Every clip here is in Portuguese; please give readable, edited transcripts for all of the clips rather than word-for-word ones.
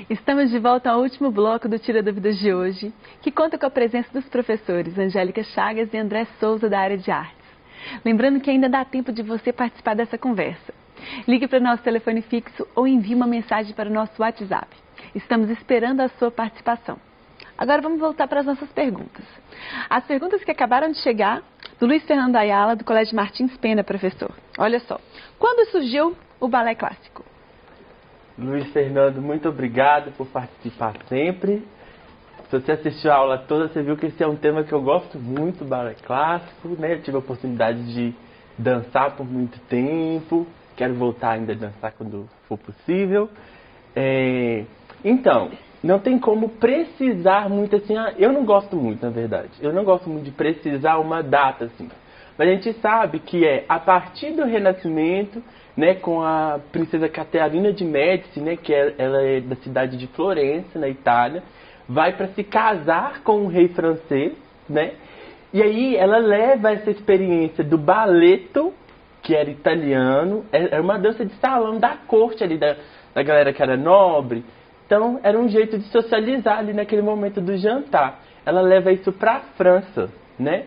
Estamos de volta ao último bloco do Tira Dúvidas de hoje, que conta com a presença dos professores Angélica Chagas e André Souza da área de artes. Lembrando que ainda dá tempo de você participar dessa conversa. Ligue para o nosso telefone fixo ou envie uma mensagem para o nosso WhatsApp. Estamos esperando a sua participação. Agora vamos voltar para as nossas perguntas. As perguntas que acabaram de chegar, do Luiz Fernando Ayala, do Colégio Martins Pena, professor. Olha só, quando surgiu o balé clássico? Luiz Fernando, muito obrigado por participar sempre. Se você assistiu a aula toda, você viu que esse é um tema que eu gosto muito, balé clássico, né? Eu tive a oportunidade de dançar por muito tempo, quero voltar ainda a dançar quando for possível. Então, não tem como precisar muito assim, eu não gosto muito, na verdade. Eu não gosto muito de precisar uma data assim. Mas a gente sabe que é a partir do Renascimento, né, com a princesa Catarina de Médici, né, que ela é da cidade de Florença, na Itália, vai para se casar com um rei francês, né? E aí ela leva essa experiência do balletto, que era italiano, era uma dança de salão da corte ali, da galera que era nobre. Então era um jeito de socializar ali naquele momento do jantar. Ela leva isso para a França, né?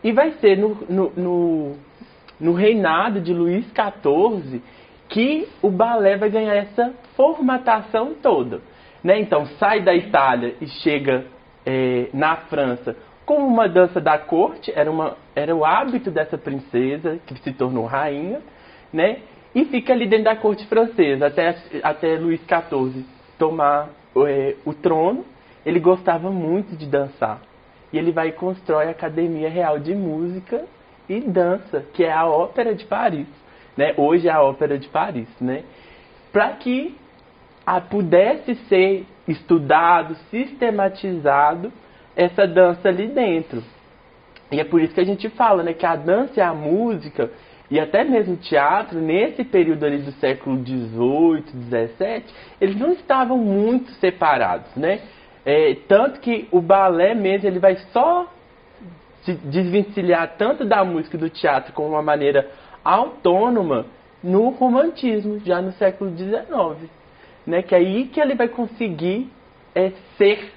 E vai ser no reinado de Luís XIV que o balé vai ganhar essa formatação toda, né? Então sai da Itália e chega na França como uma dança da corte, era o hábito dessa princesa que se tornou rainha, né? E fica ali dentro da corte francesa até Luís XIV tomar o trono. Ele gostava muito de dançar. E ele vai e constrói a Academia Real de Música e Dança, que é a Ópera de Paris, né? Hoje é a Ópera de Paris, né? Para que pudesse ser estudado, sistematizado essa dança ali dentro. E é por isso que a gente fala, né, que a dança e a música, e até mesmo o teatro, nesse período ali do século XVIII, XVII, eles não estavam muito separados, né? Tanto que o balé mesmo, ele vai só se desvencilhar tanto da música e do teatro como uma maneira autônoma no romantismo, já no século XIX, né? Que é aí que ele vai conseguir ser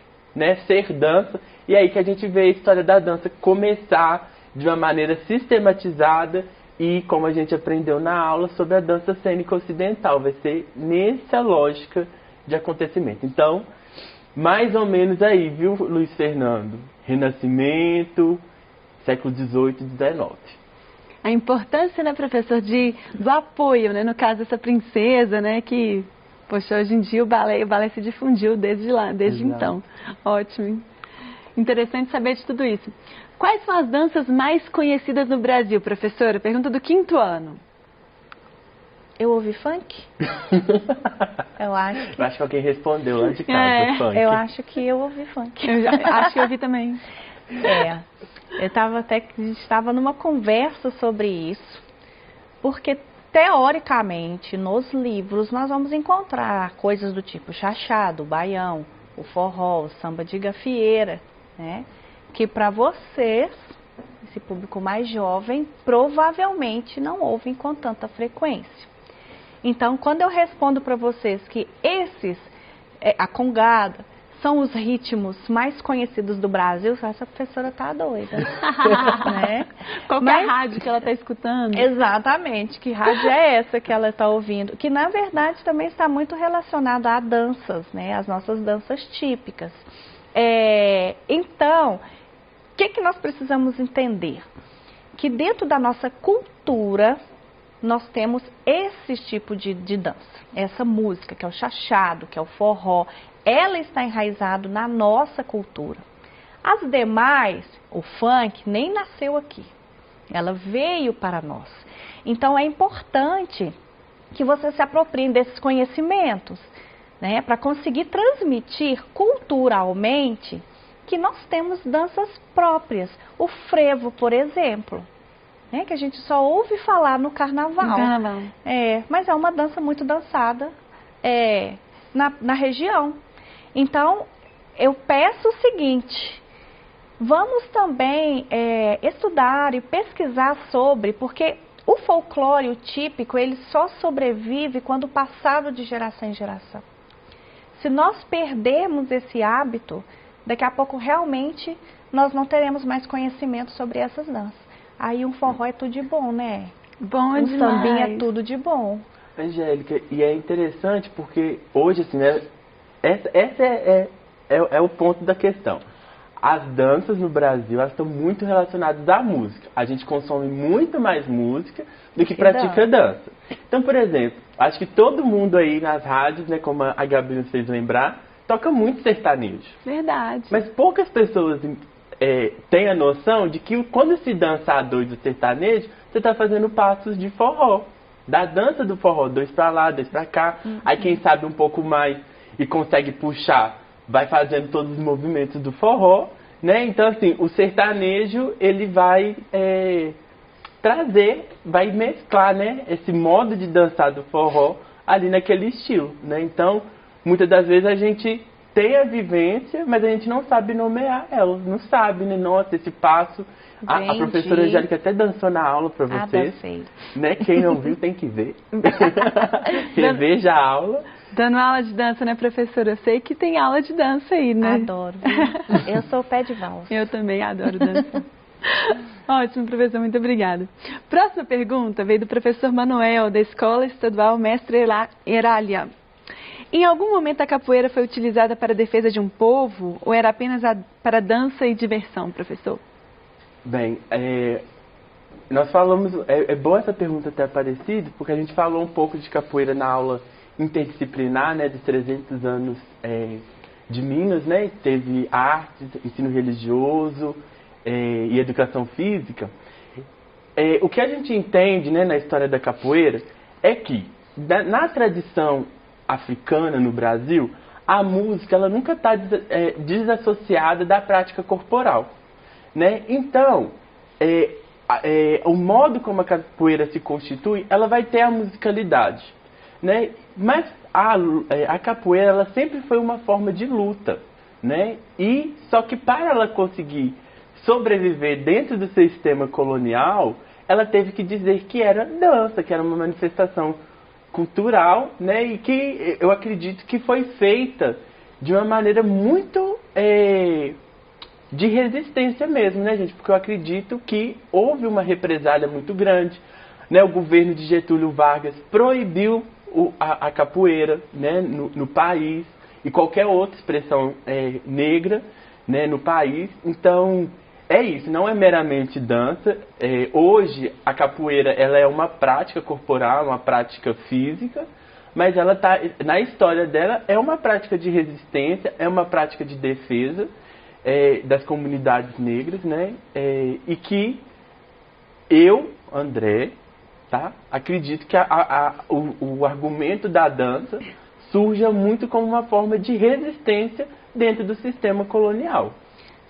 dança, e é aí que a gente vê a história da dança começar de uma maneira sistematizada e como a gente aprendeu na aula sobre a dança cênica ocidental, vai ser nessa lógica de acontecimento. Então, mais ou menos aí, viu, Luiz Fernando? Renascimento, século XVIII e XIX. A importância, né, professor, do apoio, né, no caso dessa princesa, né, que, poxa, hoje em dia o balé se difundiu desde então. Ótimo. Interessante saber de tudo isso. Quais são as danças mais conhecidas no Brasil, professora? Pergunta do 5º ano. Eu ouvi funk? Eu acho que alguém respondeu lá de casa, funk. Eu acho que eu ouvi funk. Eu acho que eu ouvi também. Estava numa conversa sobre isso, porque teoricamente nos livros nós vamos encontrar coisas do tipo chachado, o baião, o forró, o samba de gafieira, né? Que para vocês, esse público mais jovem, provavelmente não ouvem com tanta frequência. Então, quando eu respondo para vocês que a congada, são os ritmos mais conhecidos do Brasil, essa professora tá doida. Né? Qual é a rádio que ela está escutando? Exatamente, que rádio é essa que ela está ouvindo? Que na verdade também está muito relacionada a danças, né? As nossas danças típicas. Então, o que nós precisamos entender? Que dentro da nossa cultura, nós temos esse tipo de dança, essa música, que é o chachado, que é o forró, ela está enraizada na nossa cultura. As demais, o funk, nem nasceu aqui, ela veio para nós. Então é importante que você se aproprie desses conhecimentos, né, para conseguir transmitir culturalmente que nós temos danças próprias. O frevo, por exemplo, né, que a gente só ouve falar no carnaval. Mas é uma dança muito dançada na região. Então, eu peço o seguinte, vamos também estudar e pesquisar sobre, porque o folclore, o típico, ele só sobrevive quando passado de geração em geração. Se nós perdermos esse hábito, daqui a pouco realmente nós não teremos mais conhecimento sobre essas danças. Aí um forró é tudo de bom, né? Bom Um demais. sambinha é tudo de bom. Angélica, e é interessante porque hoje, assim, né, essa é o ponto da questão. As danças no Brasil, elas estão muito relacionadas à música. A gente consome muito mais música do que pratica dança. Então, por exemplo, acho que todo mundo aí nas rádios, né, como a Gabi nos fez lembrar, toca muito sertanejo. Verdade. Mas poucas pessoas têm a noção de que quando se dança a dois do sertanejo, você está fazendo passos de forró. Da dança do forró, 2 para lá, 2 para cá. Aí quem sabe um pouco mais e consegue puxar, vai fazendo todos os movimentos do forró, né? Então, assim, o sertanejo, ele vai trazer, vai mesclar, né, esse modo de dançar do forró ali naquele estilo, né? Então, muitas das vezes a gente tem a vivência, mas a gente não sabe nomear ela, não sabe, né? Nossa, esse passo... A professora Angélica até dançou na aula para vocês, né? Quem não viu tem que ver. Reveja a aula. Dando aula de dança, né, professora? Eu sei que tem aula de dança aí, né? Adoro. Viu? Eu sou pé de valsa. Eu também adoro dança. Ótimo, professor, muito obrigada. Próxima pergunta veio do professor Manuel, da Escola Estadual Mestre Erália. Em algum momento a capoeira foi utilizada para a defesa de um povo ou era apenas para dança e diversão, professor? Bem, nós falamos, é boa essa pergunta ter aparecido, porque a gente falou um pouco de capoeira na aula interdisciplinar, né, dos 300 anos de Minas, né, teve artes, ensino religioso e educação física. O que a gente entende, né, na história da capoeira é que, na tradição africana no Brasil, a música ela nunca está desassociada da prática corporal. Né? Então, o modo como a capoeira se constitui, ela vai ter a musicalidade. Né? Mas a capoeira ela sempre foi uma forma de luta. Né? E, só que para ela conseguir sobreviver dentro do sistema colonial, ela teve que dizer que era dança, que era uma manifestação cultural, né? E que eu acredito que foi feita de uma maneira muito... de resistência mesmo, né, gente? Porque eu acredito que houve uma represália muito grande, né? O governo de Getúlio Vargas proibiu a capoeira, né, no país e qualquer outra expressão negra, né, no país. Então, é isso, não é meramente dança. Hoje, a capoeira ela é uma prática corporal, uma prática física, mas ela tá, na história dela, é uma prática de resistência, é uma prática de defesa, das comunidades negras, né? E que eu, André, tá? Acredito que o argumento da dança surja muito como uma forma de resistência dentro do sistema colonial.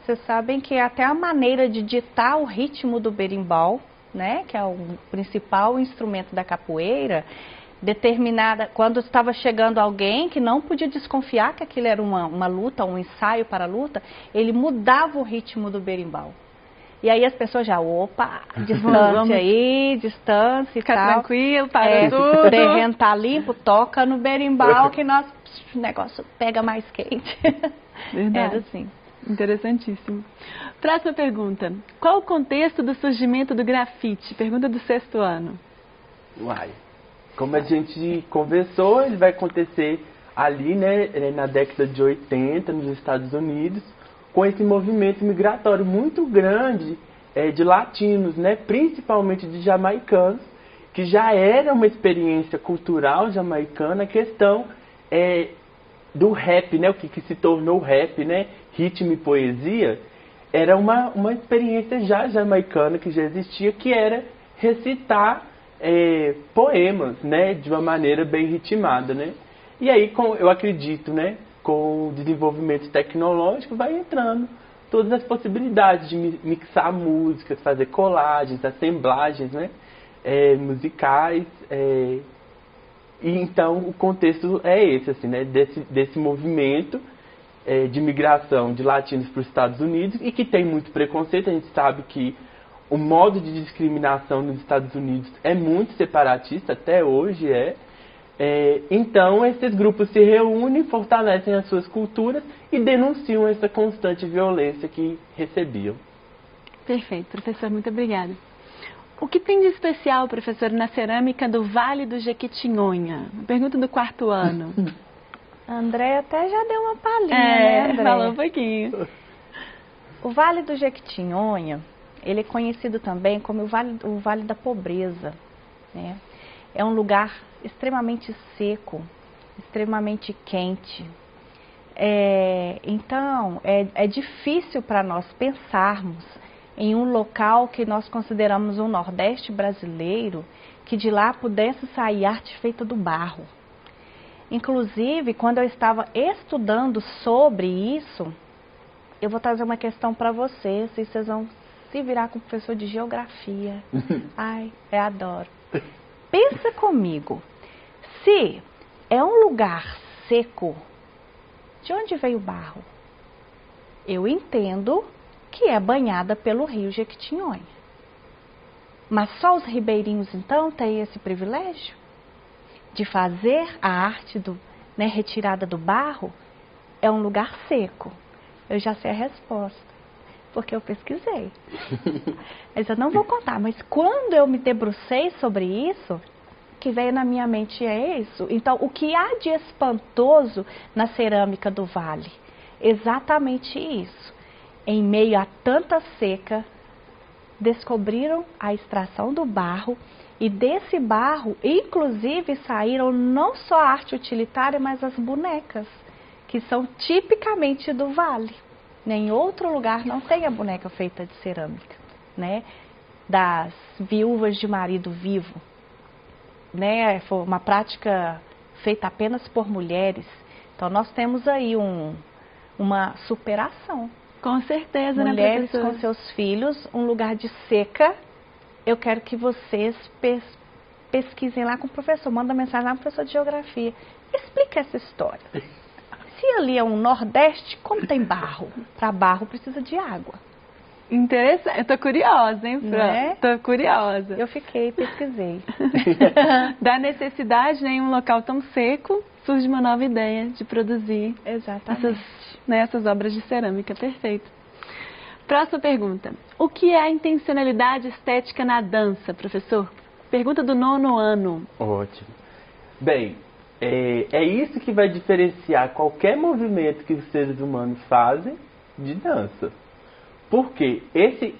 Vocês sabem que até a maneira de ditar o ritmo do berimbau, né? Que é o principal instrumento da capoeira, determinada, quando estava chegando alguém que não podia desconfiar que aquilo era uma luta, um ensaio para a luta, ele mudava o ritmo do berimbau. E aí as pessoas já, opa, distância aí, distância e Fica tal. tranquilo, para tudo. O terreno tá limpo, toca no berimbau que o negócio pega mais quente. Verdade. Era assim. Interessantíssimo. Próxima pergunta. Qual o contexto do surgimento do grafite? Pergunta do 6º ano. Uai. Como a gente conversou, ele vai acontecer ali, né, na década de 80, nos Estados Unidos, com esse movimento migratório muito grande de latinos, né, principalmente de jamaicanos, que já era uma experiência cultural jamaicana, a questão do rap, né, o que se tornou rap, né, ritmo e poesia, era uma experiência já jamaicana que já existia, que era recitar poemas, né, de uma maneira bem ritmada, né? E aí, eu acredito, né, com o desenvolvimento tecnológico, vai entrando todas as possibilidades de mixar músicas, fazer colagens, assemblagens, né, musicais. E então o contexto é esse, assim, né, desse movimento de migração de latinos para os Estados Unidos e que tem muito preconceito. A gente sabe que o modo de discriminação nos Estados Unidos é muito separatista, até hoje Então, esses grupos se reúnem, fortalecem as suas culturas e denunciam essa constante violência que recebiam. Perfeito, professor, muito obrigada. O que tem de especial, professor, na cerâmica do Vale do Jequitinhonha? Pergunta do 4º ano. André até já deu uma palhinha, né, André? Falou um pouquinho. O Vale do Jequitinhonha, ele é conhecido também como o Vale da Pobreza, né? É um lugar extremamente seco, extremamente quente. Então, é difícil para nós pensarmos em um local que nós consideramos um Nordeste brasileiro, que de lá pudesse sair arte feita do barro. Inclusive, quando eu estava estudando sobre isso, eu vou trazer uma questão para vocês, e vocês vão se virar com o professor de geografia. Ai, eu adoro. Pensa comigo, se é um lugar seco, de onde veio o barro? Eu entendo que é banhada pelo rio Jequitinhonha. Mas só os ribeirinhos, então, têm esse privilégio de fazer a arte retirada do barro? É um lugar seco. Eu já sei a resposta, porque eu pesquisei. Mas eu não vou contar. Mas quando eu me debrucei sobre isso, o que veio na minha mente é isso. Então, o que há de espantoso na cerâmica do Vale? Exatamente isso. Em meio a tanta seca, descobriram a extração do barro, e desse barro, inclusive, saíram não só a arte utilitária, mas as bonecas, que são tipicamente do Vale. Em outro lugar não tem a boneca feita de cerâmica, né? Das viúvas de marido vivo, né? Foi uma prática feita apenas por mulheres. Então, nós temos aí uma superação. Com certeza, mulheres, né, professora? com seus filhos, um lugar de seca. Eu quero que vocês pesquisem lá com o professor, manda mensagem lá para o professor de geografia. Explica essa história. Se ali é um Nordeste, como tem barro? Para barro precisa de água. Interessante. Eu tô curiosa, hein, Fran? Né? Tô curiosa. Eu pesquisei. Da necessidade, né, em um local tão seco, surge uma nova ideia de produzir essas obras de cerâmica. Perfeito. Próxima pergunta. O que é a intencionalidade estética na dança, professor? Pergunta do 9º ano. Ótimo. Bem, é isso que vai diferenciar qualquer movimento que os seres humanos fazem de dança. Porque esse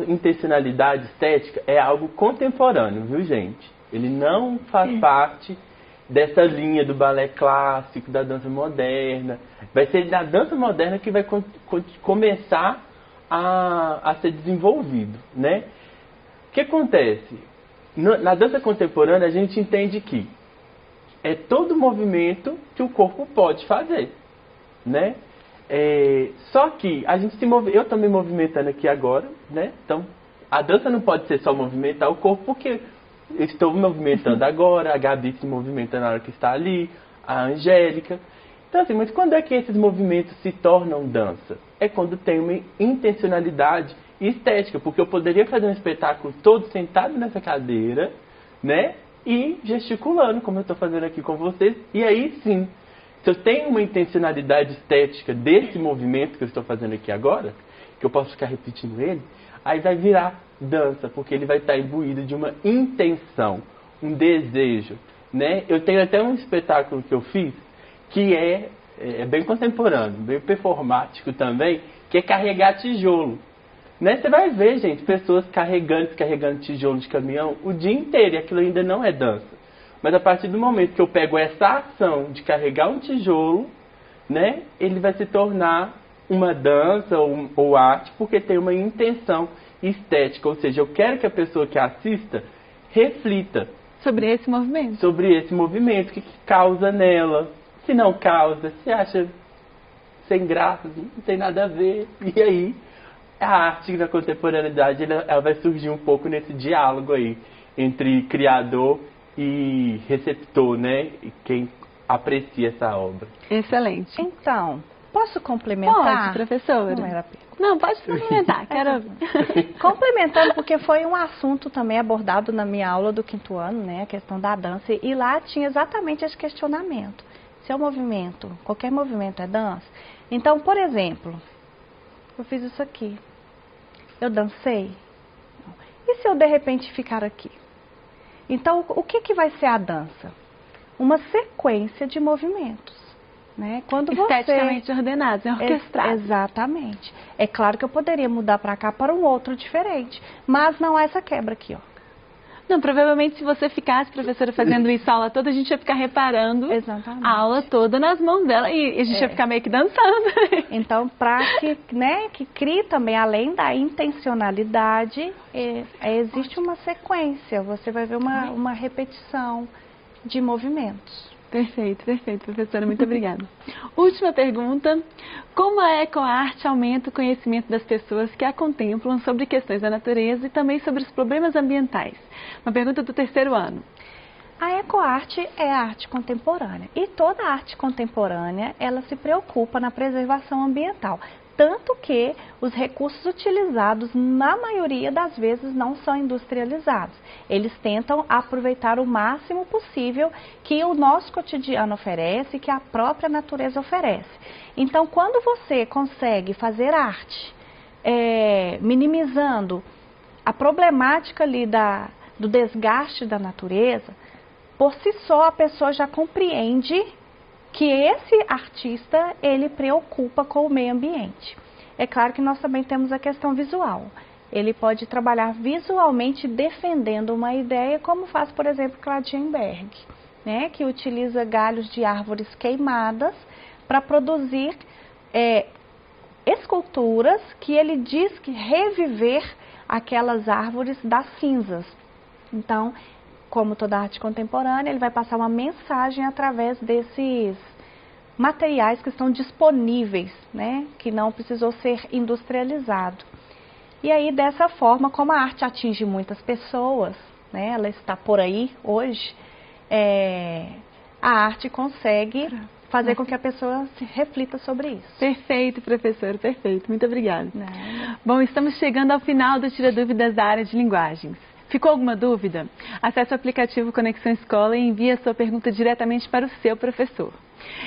intencionalidade estética é algo contemporâneo, viu, gente? Ele não faz parte dessa linha do balé clássico, da dança moderna. Vai ser da dança moderna que vai começar a ser desenvolvido, né? O que acontece? Na dança contemporânea, a gente entende que é todo movimento que o corpo pode fazer, né? Só que a gente eu estou me movimentando aqui agora, né? Então, a dança não pode ser só movimentar o corpo, porque eu estou me movimentando agora, a Gabi se movimenta na hora que está ali, a Angélica. Então, assim, mas quando é que esses movimentos se tornam dança? É quando tem uma intencionalidade estética, porque eu poderia fazer um espetáculo todo sentado nessa cadeira, né? E gesticulando, como eu estou fazendo aqui com vocês, e aí sim, se eu tenho uma intencionalidade estética desse movimento que eu estou fazendo aqui agora, que eu posso ficar repetindo ele, aí vai virar dança, porque ele vai estar imbuído de uma intenção, um desejo, né? Eu tenho até um espetáculo que eu fiz, que é bem contemporâneo, bem performático também, que é carregar tijolo. Né? Você vai ver, gente, pessoas descarregando tijolo de caminhão o dia inteiro, e aquilo ainda não é dança. Mas a partir do momento que eu pego essa ação de carregar um tijolo, né, ele vai se tornar uma dança ou arte, porque tem uma intenção estética. Ou seja, eu quero que a pessoa que assista reflita sobre esse movimento. Sobre esse movimento, o que causa nela. Se não causa, se acha sem graça, não tem nada a ver. E aí, a arte na contemporaneidade ela vai surgir um pouco nesse diálogo aí entre criador e receptor, né? E quem aprecia essa obra. Excelente. Então, Posso complementar? Pode, professora. Não era pergunta. Não, pode complementar. Quero... Complementando, porque foi um assunto também abordado na minha aula do 5º ano, né? A questão da dança. E lá tinha exatamente esse questionamento. Seu movimento, qualquer movimento é dança? Então, por exemplo, eu fiz isso aqui. Eu dancei? E se eu de repente ficar aqui? Então, o que vai ser a dança? Uma sequência de movimentos. Né? Quando esteticamente ordenados, orquestrados. Exatamente. É claro que eu poderia mudar para cá para um outro diferente, mas não há essa quebra aqui, ó. Não, provavelmente se você ficasse, professora, fazendo isso a aula toda, a gente ia ficar reparando Exatamente. A aula toda nas mãos dela e a gente ia ficar meio que dançando. Então, para que, né, que crie também, além da intencionalidade, existe uma sequência, você vai ver uma repetição de movimentos. Perfeito, perfeito, professora, muito obrigada. Última pergunta, como a ecoarte aumenta o conhecimento das pessoas que a contemplam sobre questões da natureza e também sobre os problemas ambientais? Uma pergunta do 3º ano. A ecoarte é a arte contemporânea e toda arte contemporânea, ela se preocupa na preservação ambiental. Tanto que os recursos utilizados, na maioria das vezes, não são industrializados. Eles tentam aproveitar o máximo possível que o nosso cotidiano oferece, que a própria natureza oferece. Então, quando você consegue fazer arte, minimizando a problemática ali do desgaste da natureza, por si só a pessoa já compreende que esse artista, ele preocupa com o meio ambiente. É claro que nós também temos a questão visual. Ele pode trabalhar visualmente defendendo uma ideia, como faz, por exemplo, Cladinberg, né, que utiliza galhos de árvores queimadas para produzir esculturas que ele diz que reviver aquelas árvores das cinzas. Então, como toda arte contemporânea, ele vai passar uma mensagem através desses materiais que estão disponíveis, né, que não precisou ser industrializado. E aí, dessa forma, como a arte atinge muitas pessoas, né, ela está por aí hoje, a arte consegue fazer com que a pessoa se reflita sobre isso. Perfeito, professora, perfeito. Muito obrigada. Bom, estamos chegando ao final do Tira Dúvidas da área de linguagens. Ficou alguma dúvida? Acesse o aplicativo Conexão Escola e envie a sua pergunta diretamente para o seu professor.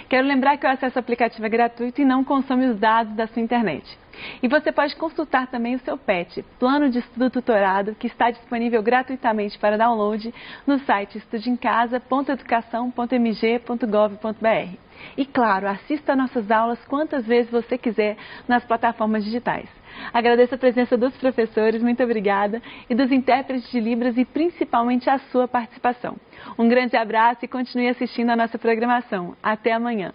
Quero lembrar que o acesso ao aplicativo é gratuito e não consome os dados da sua internet. E você pode consultar também o seu PET, Plano de Estudo Tutorado, que está disponível gratuitamente para download no site estudeemcasa.educação.mg.gov.br. E claro, assista a nossas aulas quantas vezes você quiser nas plataformas digitais. Agradeço a presença dos professores, muito obrigada, e dos intérpretes de Libras e principalmente a sua participação. Um grande abraço e continue assistindo a nossa programação. Até amanhã.